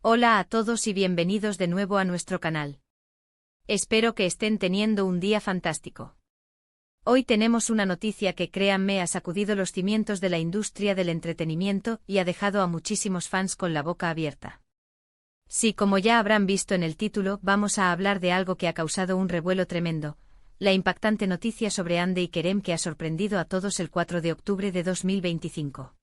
Hola a todos y bienvenidos de nuevo a nuestro canal. Espero que estén teniendo un día fantástico. Hoy tenemos una noticia que, créanme, ha sacudido los cimientos de la industria del entretenimiento y ha dejado a muchísimos fans con la boca abierta. Sí, como ya habrán visto en el título, vamos a hablar de algo que ha causado un revuelo tremendo, la impactante noticia sobre Hande y Kerem que ha sorprendido a todos el 4 de octubre de 2025.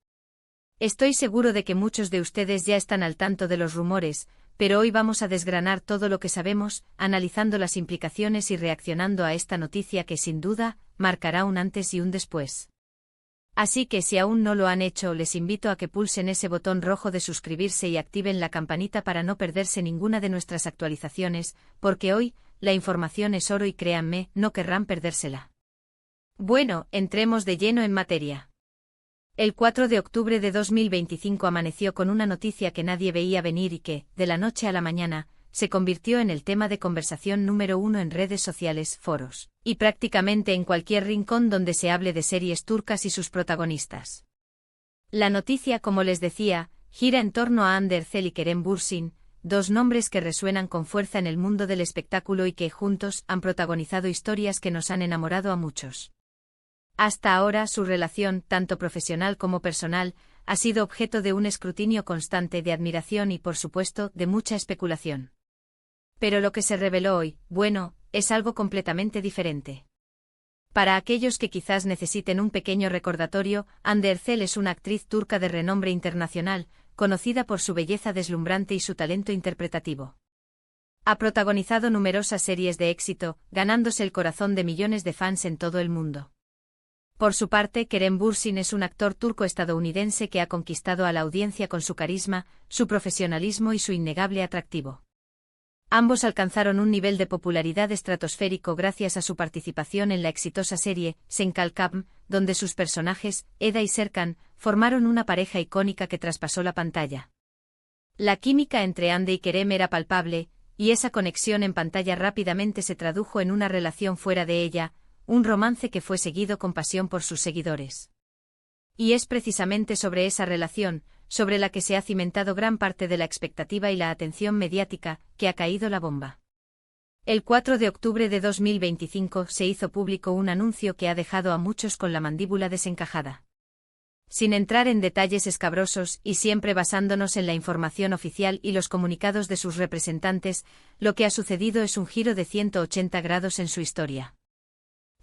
Estoy seguro de que muchos de ustedes ya están al tanto de los rumores, pero hoy vamos a desgranar todo lo que sabemos, analizando las implicaciones y reaccionando a esta noticia que sin duda marcará un antes y un después. Así que si aún no lo han hecho, les invito a que pulsen ese botón rojo de suscribirse y activen la campanita para no perderse ninguna de nuestras actualizaciones, porque hoy, la información es oro y créanme, no querrán perdérsela. Bueno, entremos de lleno en materia. El 4 de octubre de 2025 amaneció con una noticia que nadie veía venir y que, de la noche a la mañana, se convirtió en el tema de conversación número uno en redes sociales, foros, y prácticamente en cualquier rincón donde se hable de series turcas y sus protagonistas. La noticia, como les decía, gira en torno a Hande Erçel y Kerem Bürsin, dos nombres que resuenan con fuerza en el mundo del espectáculo y que, juntos, han protagonizado historias que nos han enamorado a muchos. Hasta ahora su relación, tanto profesional como personal, ha sido objeto de un escrutinio constante de admiración y, por supuesto, de mucha especulación. Pero lo que se reveló hoy, bueno, es algo completamente diferente. Para aquellos que quizás necesiten un pequeño recordatorio, Hande Erçel es una actriz turca de renombre internacional, conocida por su belleza deslumbrante y su talento interpretativo. Ha protagonizado numerosas series de éxito, ganándose el corazón de millones de fans en todo el mundo. Por su parte, Kerem Bürsin es un actor turco-estadounidense que ha conquistado a la audiencia con su carisma, su profesionalismo y su innegable atractivo. Ambos alcanzaron un nivel de popularidad estratosférico gracias a su participación en la exitosa serie Sen Kalkam, donde sus personajes, Eda y Serkan, formaron una pareja icónica que traspasó la pantalla. La química entre Hande y Kerem era palpable, y esa conexión en pantalla rápidamente se tradujo en una relación fuera de ella, un romance que fue seguido con pasión por sus seguidores. Y es precisamente sobre esa relación, sobre la que se ha cimentado gran parte de la expectativa y la atención mediática, que ha caído la bomba. El 4 de octubre de 2025 se hizo público un anuncio que ha dejado a muchos con la mandíbula desencajada. Sin entrar en detalles escabrosos y siempre basándonos en la información oficial y los comunicados de sus representantes, lo que ha sucedido es un giro de 180 grados en su historia.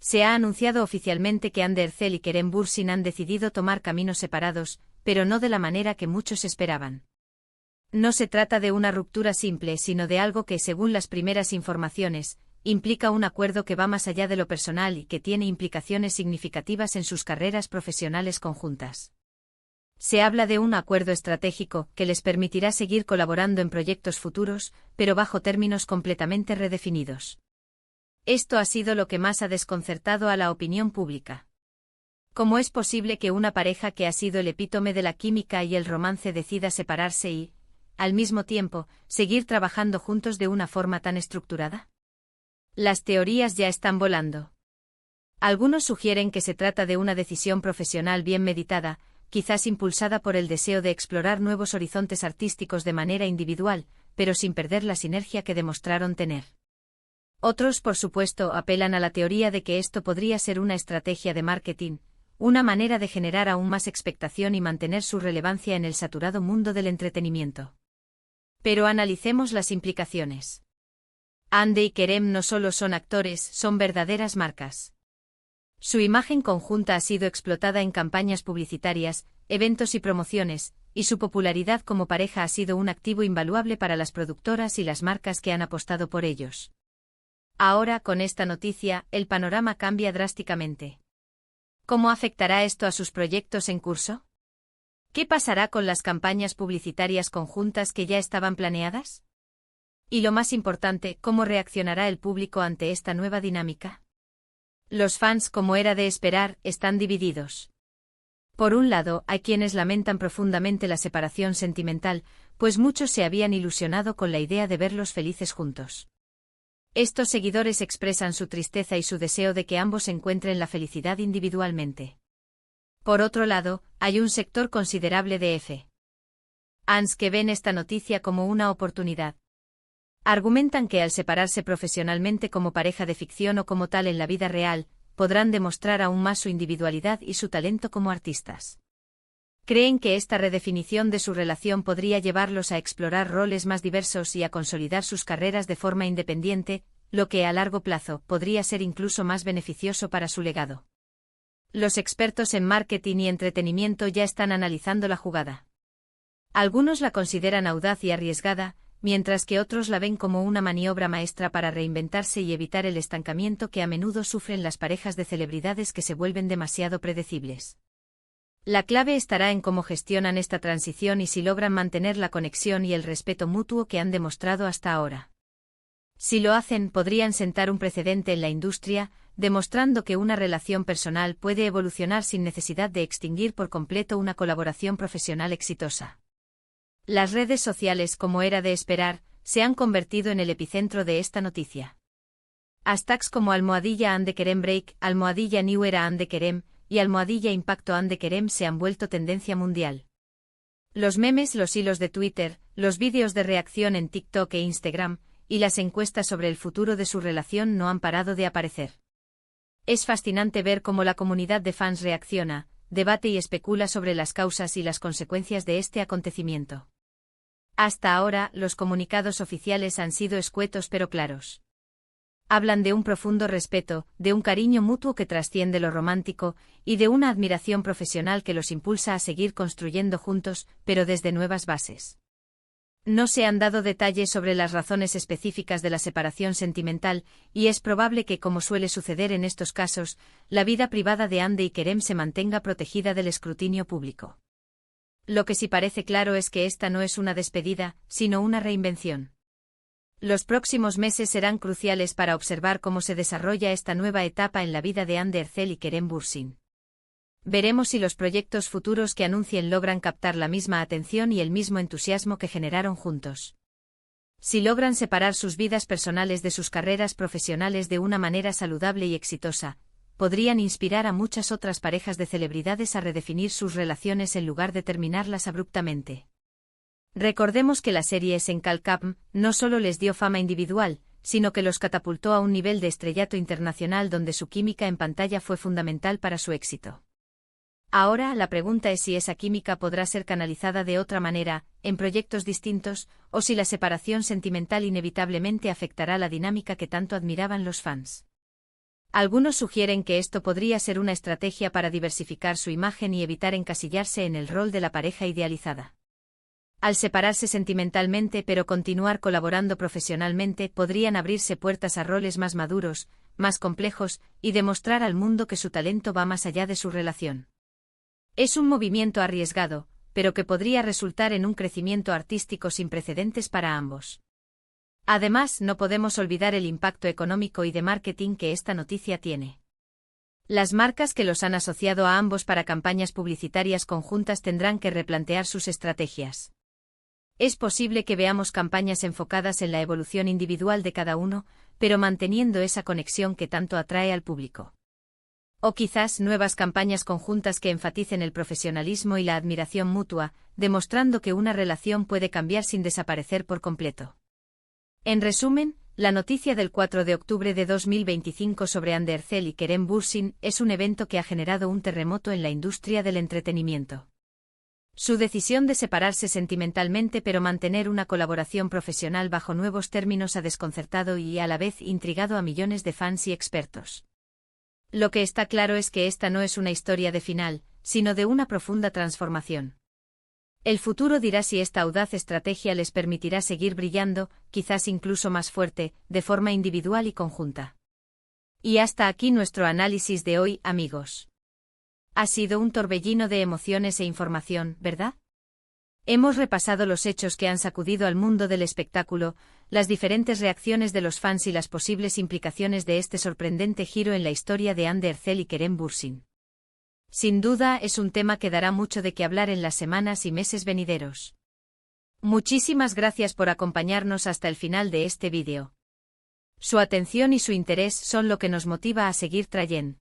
Se ha anunciado oficialmente que Hande Erçel y Kerem Bürsin han decidido tomar caminos separados, pero no de la manera que muchos esperaban. No se trata de una ruptura simple, sino de algo que, según las primeras informaciones, implica un acuerdo que va más allá de lo personal y que tiene implicaciones significativas en sus carreras profesionales conjuntas. Se habla de un acuerdo estratégico que les permitirá seguir colaborando en proyectos futuros, pero bajo términos completamente redefinidos. Esto ha sido lo que más ha desconcertado a la opinión pública. ¿Cómo es posible que una pareja que ha sido el epítome de la química y el romance decida separarse y, al mismo tiempo, seguir trabajando juntos de una forma tan estructurada? Las teorías ya están volando. Algunos sugieren que se trata de una decisión profesional bien meditada, quizás impulsada por el deseo de explorar nuevos horizontes artísticos de manera individual, pero sin perder la sinergia que demostraron tener. Otros, por supuesto, apelan a la teoría de que esto podría ser una estrategia de marketing, una manera de generar aún más expectación y mantener su relevancia en el saturado mundo del entretenimiento. Pero analicemos las implicaciones. Hande y Kerem no solo son actores, son verdaderas marcas. Su imagen conjunta ha sido explotada en campañas publicitarias, eventos y promociones, y su popularidad como pareja ha sido un activo invaluable para las productoras y las marcas que han apostado por ellos. Ahora, con esta noticia, el panorama cambia drásticamente. ¿Cómo afectará esto a sus proyectos en curso? ¿Qué pasará con las campañas publicitarias conjuntas que ya estaban planeadas? Y lo más importante, ¿cómo reaccionará el público ante esta nueva dinámica? Los fans, como era de esperar, están divididos. Por un lado, hay quienes lamentan profundamente la separación sentimental, pues muchos se habían ilusionado con la idea de verlos felices juntos. Estos seguidores expresan su tristeza y su deseo de que ambos encuentren la felicidad individualmente. Por otro lado, hay un sector considerable de Fans que ven esta noticia como una oportunidad. Argumentan que al separarse profesionalmente como pareja de ficción o como tal en la vida real, podrán demostrar aún más su individualidad y su talento como artistas. Creen que esta redefinición de su relación podría llevarlos a explorar roles más diversos y a consolidar sus carreras de forma independiente, lo que a largo plazo podría ser incluso más beneficioso para su legado. Los expertos en marketing y entretenimiento ya están analizando la jugada. Algunos la consideran audaz y arriesgada, mientras que otros la ven como una maniobra maestra para reinventarse y evitar el estancamiento que a menudo sufren las parejas de celebridades que se vuelven demasiado predecibles. La clave estará en cómo gestionan esta transición y si logran mantener la conexión y el respeto mutuo que han demostrado hasta ahora. Si lo hacen, podrían sentar un precedente en la industria, demostrando que una relación personal puede evolucionar sin necesidad de extinguir por completo una colaboración profesional exitosa. Las redes sociales, como era de esperar, se han convertido en el epicentro de esta noticia. Hashtags como @AndeKeremBreak, @NewEraAndeKerem y @ImpactoAndeKerem se han vuelto tendencia mundial. Los memes, los hilos de Twitter, los vídeos de reacción en TikTok e Instagram, y las encuestas sobre el futuro de su relación no han parado de aparecer. Es fascinante ver cómo la comunidad de fans reacciona, debate y especula sobre las causas y las consecuencias de este acontecimiento. Hasta ahora, los comunicados oficiales han sido escuetos pero claros. Hablan de un profundo respeto, de un cariño mutuo que trasciende lo romántico, y de una admiración profesional que los impulsa a seguir construyendo juntos, pero desde nuevas bases. No se han dado detalles sobre las razones específicas de la separación sentimental, y es probable que, como suele suceder en estos casos, la vida privada de Hande y Kerem se mantenga protegida del escrutinio público. Lo que sí parece claro es que esta no es una despedida, sino una reinvención. Los próximos meses serán cruciales para observar cómo se desarrolla esta nueva etapa en la vida de Hande Erçel y Kerem Bürsin. Veremos si los proyectos futuros que anuncien logran captar la misma atención y el mismo entusiasmo que generaron juntos. Si logran separar sus vidas personales de sus carreras profesionales de una manera saludable y exitosa, podrían inspirar a muchas otras parejas de celebridades a redefinir sus relaciones en lugar de terminarlas abruptamente. Recordemos que la serie Senkalkapm no solo les dio fama individual, sino que los catapultó a un nivel de estrellato internacional donde su química en pantalla fue fundamental para su éxito. Ahora, la pregunta es si esa química podrá ser canalizada de otra manera, en proyectos distintos, o si la separación sentimental inevitablemente afectará la dinámica que tanto admiraban los fans. Algunos sugieren que esto podría ser una estrategia para diversificar su imagen y evitar encasillarse en el rol de la pareja idealizada. Al separarse sentimentalmente pero continuar colaborando profesionalmente, podrían abrirse puertas a roles más maduros, más complejos, y demostrar al mundo que su talento va más allá de su relación. Es un movimiento arriesgado, pero que podría resultar en un crecimiento artístico sin precedentes para ambos. Además, no podemos olvidar el impacto económico y de marketing que esta noticia tiene. Las marcas que los han asociado a ambos para campañas publicitarias conjuntas tendrán que replantear sus estrategias. Es posible que veamos campañas enfocadas en la evolución individual de cada uno, pero manteniendo esa conexión que tanto atrae al público. O quizás nuevas campañas conjuntas que enfaticen el profesionalismo y la admiración mutua, demostrando que una relación puede cambiar sin desaparecer por completo. En resumen, la noticia del 4 de octubre de 2025 sobre Hande Erçel y Kerem Bürsin es un evento que ha generado un terremoto en la industria del entretenimiento. Su decisión de separarse sentimentalmente pero mantener una colaboración profesional bajo nuevos términos ha desconcertado y a la vez intrigado a millones de fans y expertos. Lo que está claro es que esta no es una historia de final, sino de una profunda transformación. El futuro dirá si esta audaz estrategia les permitirá seguir brillando, quizás incluso más fuerte, de forma individual y conjunta. Y hasta aquí nuestro análisis de hoy, amigos. Ha sido un torbellino de emociones e información, ¿verdad? Hemos repasado los hechos que han sacudido al mundo del espectáculo, las diferentes reacciones de los fans y las posibles implicaciones de este sorprendente giro en la historia de Hande Erçel y Kerem Bürsin. Sin duda es un tema que dará mucho de qué hablar en las semanas y meses venideros. Muchísimas gracias por acompañarnos hasta el final de este vídeo. Su atención y su interés son lo que nos motiva a seguir trayendo.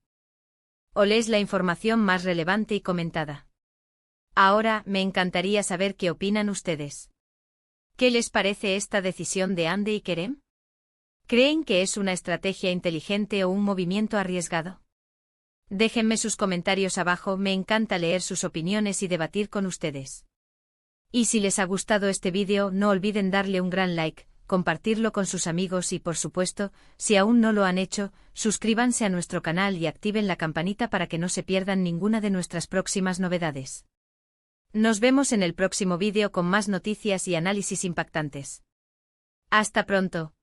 ¿Oles la información más relevante y comentada? Ahora, me encantaría saber qué opinan ustedes. ¿Qué les parece esta decisión de Hande y Kerem? ¿Creen que es una estrategia inteligente o un movimiento arriesgado? Déjenme sus comentarios abajo, me encanta leer sus opiniones y debatir con ustedes. Y si les ha gustado este vídeo, no olviden darle un gran like, compartirlo con sus amigos y, por supuesto, si aún no lo han hecho, suscríbanse a nuestro canal y activen la campanita para que no se pierdan ninguna de nuestras próximas novedades. Nos vemos en el próximo vídeo con más noticias y análisis impactantes. Hasta pronto.